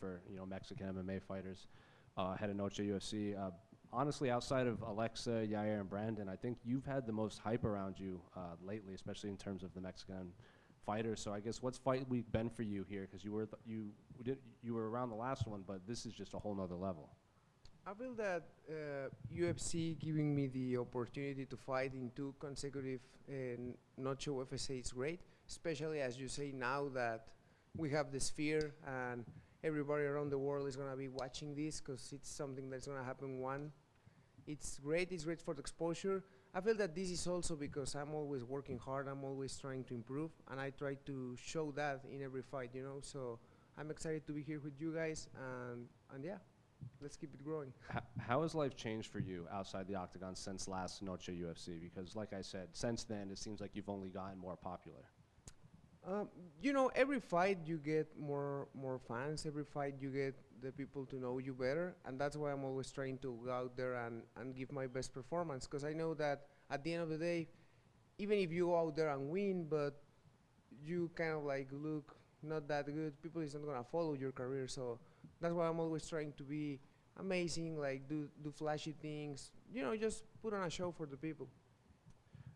for Mexican MMA fighters ahead of Noche UFC. Honestly, outside of Alexa, Yair, and Brandon, I think you've had the most hype around you lately, especially in terms of the Mexican fighters. So I guess what's fight week been for you here? Because you were around the last one, but this is just a whole nother level. I feel that UFC giving me the opportunity to fight in 2 consecutive Noche UFC is great, especially as you say now that we have the sphere and everybody around the world is going to be watching this because it's something that's going to happen one. It's great for the exposure. I feel that this is also because I'm always working hard, I'm always trying to improve, and I try to show that in every fight, so I'm excited to be here with you guys, and yeah. Let's keep it growing. How has life changed for you outside the octagon since last Noche UFC? Because like I said, since then, it seems like you've only gotten more popular. Every fight you get more fans. Every fight you get the people to know you better. And that's why I'm always trying to go out there and give my best performance. Because I know that at the end of the day, even if you go out there and win, but you kind of like look not that good, people is not going to follow your career. So that's why I'm always trying to be amazing, like do flashy things, just put on a show for the people.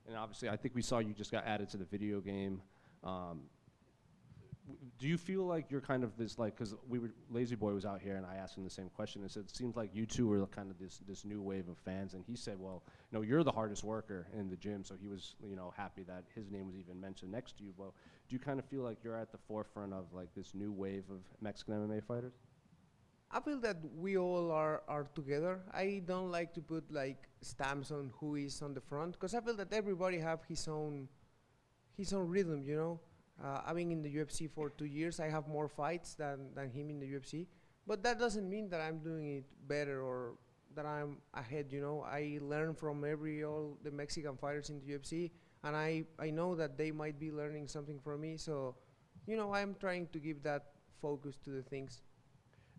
And obviously, I think we saw you just got added to the video game. Do you feel like you're kind of this, like, because Lazy Boy was out here and I asked him the same question. I said, it seems like you two are kind of this new wave of fans. And he said, well, you're the hardest worker in the gym. So he was, happy that his name was even mentioned next to you. Well, do you kind of feel like you're at the forefront of like this new wave of Mexican MMA fighters? I feel that we all are together. I don't like to put like stamps on who is on the front because I feel that everybody have his own rhythm, I've been in the UFC for 2 years. I have more fights than him in the UFC. But that doesn't mean that I'm doing it better or that I'm ahead, I learn from all the Mexican fighters in the UFC, and I know that they might be learning something from me. So, I'm trying to give that focus to the things.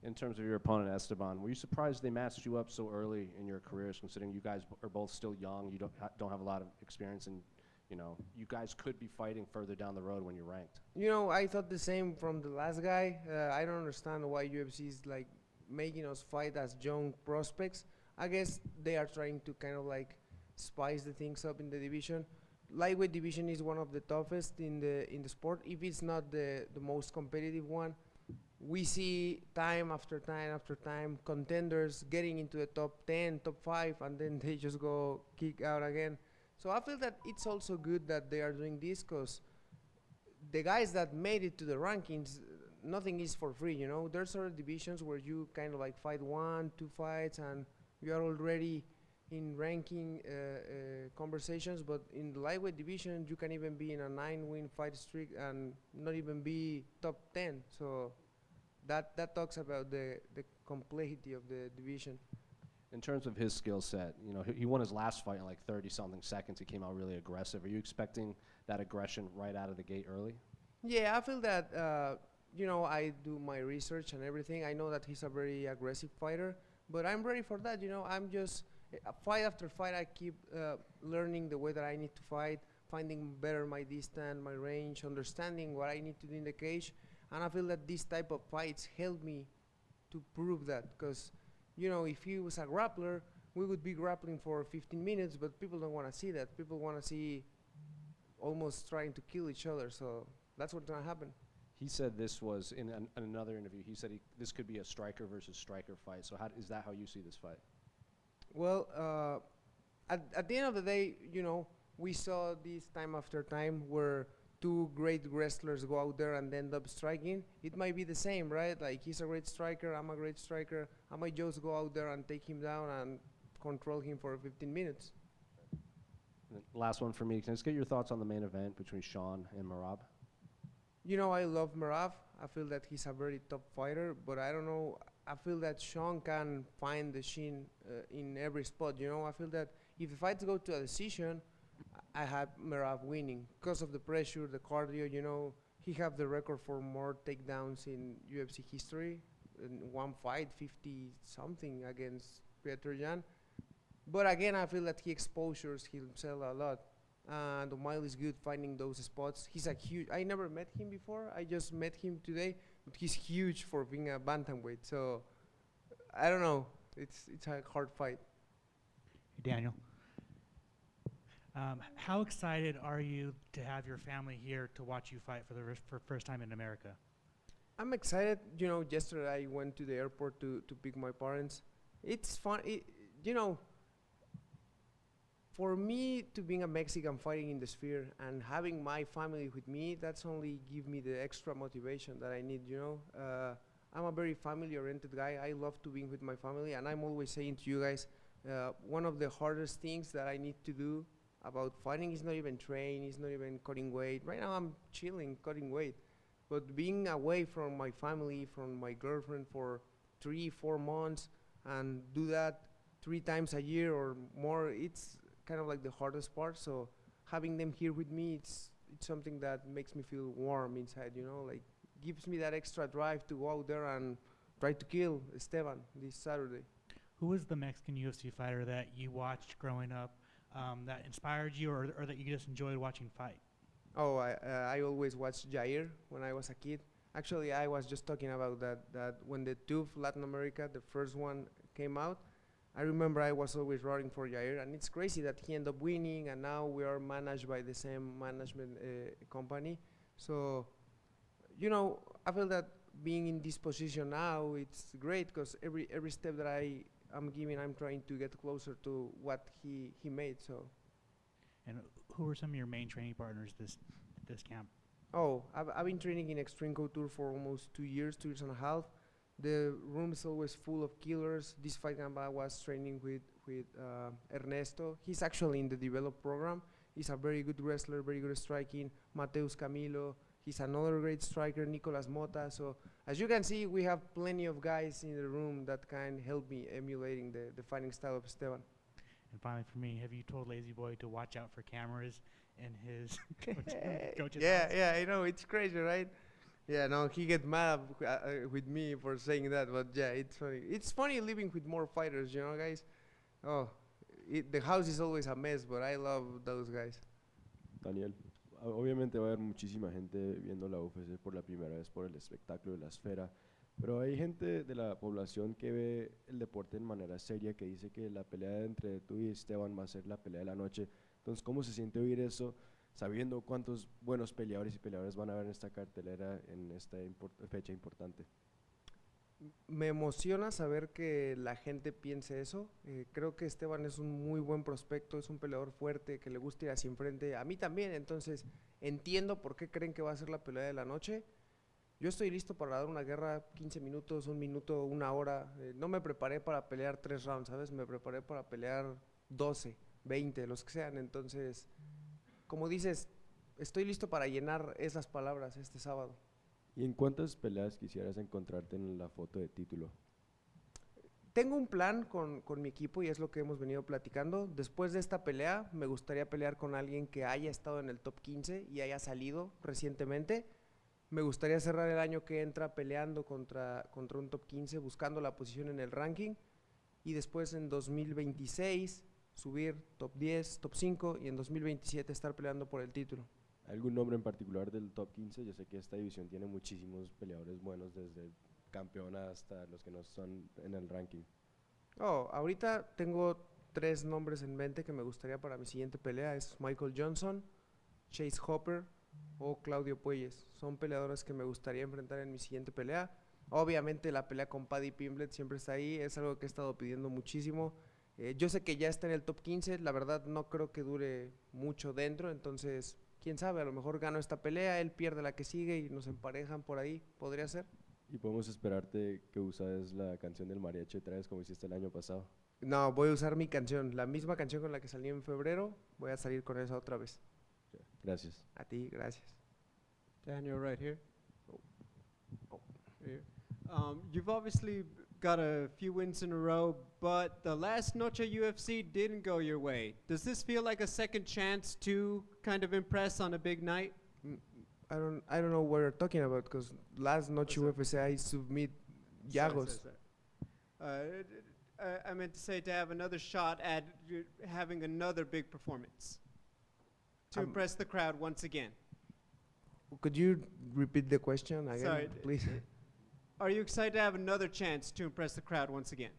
In terms of your opponent, Esteban, were you surprised they matched you up so early in your careers, considering you guys are both still young, you don't have a lot of experience, and you guys could be fighting further down the road when you're ranked? I thought the same from the last guy. I don't understand why UFC is like making us fight as young prospects. I guess they are trying to kind of like spice the things up in the division. Lightweight division is one of the toughest in the sport, if it's not the most competitive one. We see time after time after time contenders getting into the top 10, top 5, and then they just go kick out again. So I feel that it's also good that they are doing this because the guys that made it to the rankings, nothing is for free, There's other divisions where you kind of like fight 1, 2 fights and you are already in ranking conversations, but in the lightweight division, you can even be in a 9-win fight streak and not even be top 10. So that talks about the complexity of the division. In terms of his skill set, he won his last fight in like 30-something seconds. He came out really aggressive. Are you expecting that aggression right out of the gate early? Yeah, I feel that, I do my research and everything. I know that he's a very aggressive fighter, but I'm ready for that. I'm just, fight after fight, I keep learning the way that I need to fight, finding better my distance, my range, understanding what I need to do in the cage. And I feel that this type of fights help me to prove that because, if he was a grappler, we would be grappling for 15 minutes, but people don't want to see that. People want to see almost trying to kill each other, so that's what's going to happen. He said this was, in another interview, he said this could be a striker versus striker fight. So is that how you see this fight? Well, at the end of the day, we saw this time after time where two great wrestlers go out there and end up striking. It might be the same, right? Like he's a great striker, I'm a great striker. I might just go out there and take him down and control him for 15 minutes. Last one for me. Can I just get your thoughts on the main event between Sean and Merab? I love Merab. I feel that he's a very top fighter, but I don't know. I feel that Sean can find the shin in every spot. I feel that if the fights go to a decision, I have Merab winning because of the pressure, the cardio. He have the record for more takedowns in UFC history. In one fight, 50 something against Petr Yan. But again, I feel that he exposes himself a lot. And O'Malley is good finding those spots. He's a huge. I never met him before. I just met him today. but he's huge for being a bantamweight. So I don't know. It's a hard fight. Hey, Daniel. How excited are you to have your family here to watch you fight for the first time in America? I'm excited. You know, yesterday I went to the airport to pick my parents. It's fun. You know, for me to being a Mexican fighting in the sphere and having my family with me, that's only give me the extra motivation that I need, you know. I'm a very family-oriented guy. I love to be with my family, and I'm always saying to you guys, one of the hardest things that I need to do about fighting is not even train, it's not even cutting weight. Right now I'm chilling, cutting weight. But being away from my family, from my girlfriend for 3-4 months, and do that 3 times a year or more, it's kind of like the hardest part. So having them here with me, it's something that makes me feel warm inside, you know, like gives me that extra drive to go out there and try to kill Esteban this Saturday. Who was the Mexican UFC fighter that you watched growing up that inspired you or that you just enjoyed watching fight? Oh, I always watched Jair when I was a kid. Actually, I was just talking about that when the TUF Latin America, the first one came out, I remember I was always rooting for Jair, and it's crazy that he ended up winning, and now we are managed by the same management company. So, you know, I feel that being in this position now, it's great because every step that I'm giving, I'm trying to get closer to what he made. So. And who were some of your main training partners this camp? Oh, I've been training in Extreme Couture for almost 2 years, 2 years and a half. The room is always full of killers. This fight camp I was training with Ernesto. He's actually in the develop program. He's a very good wrestler, very good at striking. Mateus Camilo. He's another great striker, Nicolas Mota. So as you can see, we have plenty of guys in the room that can help me emulating the fighting style of Esteban. And finally, for me, have you told Lazy Boy to watch out for cameras in his coach's house? Yeah, I know, it's crazy, right? Yeah, no, he get mad with me for saying that, but yeah, it's funny. It's funny living with more fighters, you know, guys. Oh, the house is always a mess, but I love those guys. Daniel, obviamente va a haber muchísima gente viendo la UFC por la primera vez por el espectáculo de la esfera, pero hay gente de la población que ve el deporte en manera seria, que dice que la pelea entre tú y Esteban va a ser la pelea de la noche. Entonces, ¿cómo se siente oír eso, sabiendo cuántos buenos peleadores y peleadoras van a haber en esta cartelera en esta fecha importante? Me emociona saber que la gente piense eso. Creo que Esteban es un muy buen prospecto, es un peleador fuerte, que le gusta ir hacia enfrente. A mí también, entonces entiendo por qué creen que va a ser la pelea de la noche. Yo estoy listo para dar una guerra, 15 minutos, 1 minuto, 1 hora. No me preparé para pelear 3 rounds, ¿sabes? Me preparé para pelear 12, 20, los que sean. Entonces, como dices, estoy listo para llenar esas palabras este sábado. ¿Y en cuántas peleas quisieras encontrarte en la foto de título? Tengo un plan con mi equipo y es lo que hemos venido platicando. Después de esta pelea, me gustaría pelear con alguien que haya estado en el top 15 y haya salido recientemente. Me gustaría cerrar el año que entra peleando contra un top 15, buscando la posición en el ranking. Y después en 2026 subir top 10, top 5 y en 2027 estar peleando por el título. ¿Algún nombre en particular del top 15? Yo sé que esta división tiene muchísimos peleadores buenos, desde campeón hasta los que no son en el ranking. Oh, ahorita tengo 3 nombres en mente que me gustaría para mi siguiente pelea. Es Michael Johnson, Chase Hopper o Claudio Puelles. Son peleadores que me gustaría enfrentar en mi siguiente pelea. Obviamente la pelea con Paddy Pimblett siempre está ahí, es algo que he estado pidiendo muchísimo. Yo sé que ya está en el top 15, la verdad no creo que dure mucho dentro, entonces quién sabe, a lo mejor gano esta pelea, él pierde la que sigue y nos emparejan por ahí, podría ser. ¿Y podemos esperarte que uses la canción del mariachi otra vez como hiciste el año pasado? No, voy a usar mi canción, la misma canción con la que salí en febrero, voy a salir con esa otra vez. Gracias. A ti, gracias. Daniel, right here. Oh. Here. You've obviously got a few wins in a row, but the last Noche UFC didn't go your way. Does this feel like a second chance to kind of impress on a big night? I don't know what you're talking about, because last Noche UFC I submit Yagos. Sorry. I meant to say to have another shot at having another big performance. To impress the crowd once again. Could you repeat the question again, Sorry, please? Are you excited to have another chance to impress the crowd once again?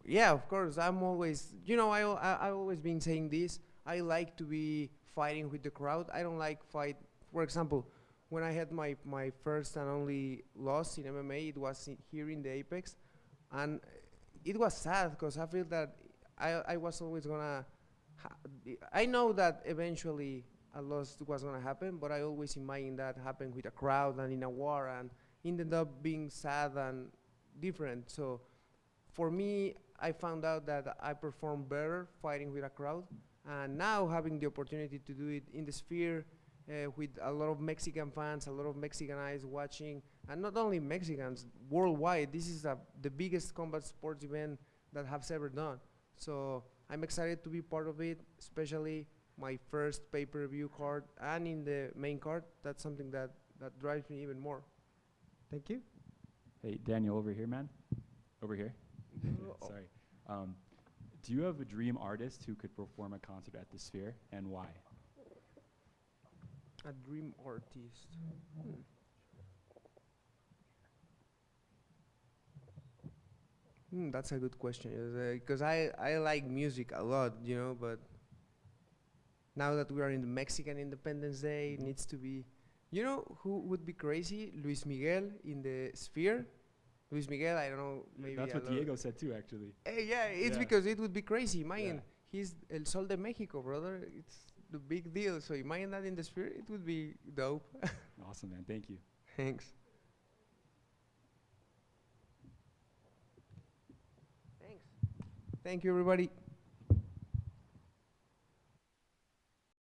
Yeah, of course. I'm always, you know, I've always been saying this. I like to be fighting with the crowd. I don't like fight. For example, when I had my first and only loss in MMA, it was here in the Apex, and it was sad because I feel that I was always gonna. I know that eventually a loss was gonna happen, but I always imagine that happen with a crowd and in a war, and ended up being sad and different. So for me, I found out that I perform better fighting with a crowd, and now having the opportunity to do it in the Sphere with a lot of Mexican fans, a lot of Mexican eyes watching, and not only Mexicans, worldwide. This is the biggest combat sports event that has ever done. So I'm excited to be part of it, especially my first pay-per-view card and in the main card. That's something that drives me even more. Thank you. Hey, Daniel, over here, man. Over here. Sorry. Do you have a dream artist who could perform a concert at the Sphere, and why? A dream artist. That's a good question, because I like music a lot, you know, but now that we are in the Mexican Independence Day, it needs to be, you know, who would be crazy? Luis Miguel in the Sphere. Luis Miguel, I don't know, maybe. That's what Diego said too, actually. Yeah, it's Yeah. because it would be crazy. Imagine, Yeah. he's El Sol de Mexico, brother. It's the big deal. So imagine that in the Sphere, it would be dope. Awesome, man. Thank you. Thanks. Thanks. Thank you, everybody.